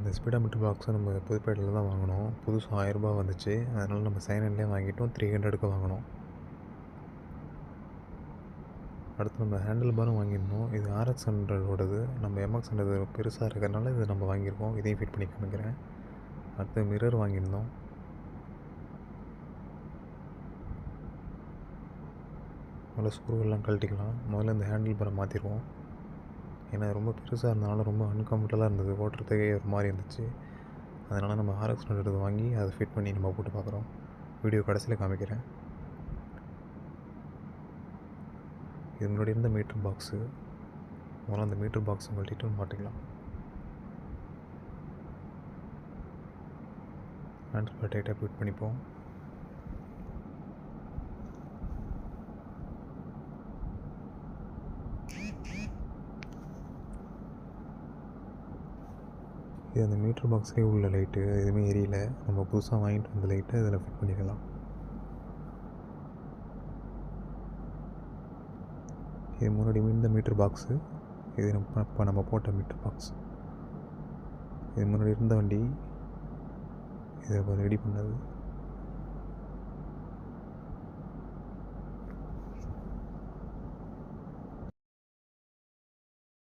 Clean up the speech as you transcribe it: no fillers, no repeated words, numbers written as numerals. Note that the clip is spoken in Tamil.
இந்த ஸ்பீடோமீட்டர் பாக்ஸை நம்ம புதுப்பேட்டையில் தான் வாங்கினோம். புதுசு ரூ. 1000 வந்துச்சு. அதனால் நம்ம செகண்ட் ஹேண்ட்லேயே வாங்கிட்டோம். 300க்கு வாங்கினோம். அடுத்து நம்ம ஹேண்டில் பாரும் வாங்கியிருந்தோம். இது RX 100ஓடது. நம்ம MX 100 பெருசாக இருக்கிறதுனால இது நம்ம வாங்கியிருக்கோம். இதையும் ஃபிட் பண்ணி காமிக்கிறேன். அடுத்து மிரர் வாங்கியிருந்தோம். முதல்ல ஸ்க்ரூவெல்லாம் கழட்டிக்கலாம். முதல்ல இந்த ஹேண்டில் பாரை மாற்றிடுவோம். ஏன்னா ரொம்ப பெருசாக இருந்தனால ரொம்ப அன்கம்ஃபர்டபுளாக இருந்தது, ஓட்டுறதுக்கே ஒரு மாதிரி இருந்துச்சு. அதனால் நம்ம RX 100 வாங்கி அதை ஃபிட் பண்ணி நம்ம போட்டு பார்க்குறோம். வீடியோ கடைசியில் காமிக்கிறேன். இது முன்னாடி இருந்த மீட்டர் பாக்ஸு. முதல்ல அந்த மீட்டர் பாக்ஸை கழட்டிட்டு மாட்டிக்கலாம். ஹேண்டில் பார் டைட்டாக ஃபிட் பண்ணிப்போம். இது அந்த மீட்டர் பாக்ஸ்லேயே உள்ள லைட்டு எதுவுமே எரியல. நம்ம புதுசாக வாங்கிட்டு வந்த லைட்டை இதில் ஃபிட் பண்ணிக்கலாம். இது முன்னாடி இந்த மீட்டர் பாக்ஸு. இது இப்போ நம்ம போட்ட மீட்டர் பாக்ஸ். இது முன்னாடி இருந்த வண்டி இதை ரெடி பண்ணது.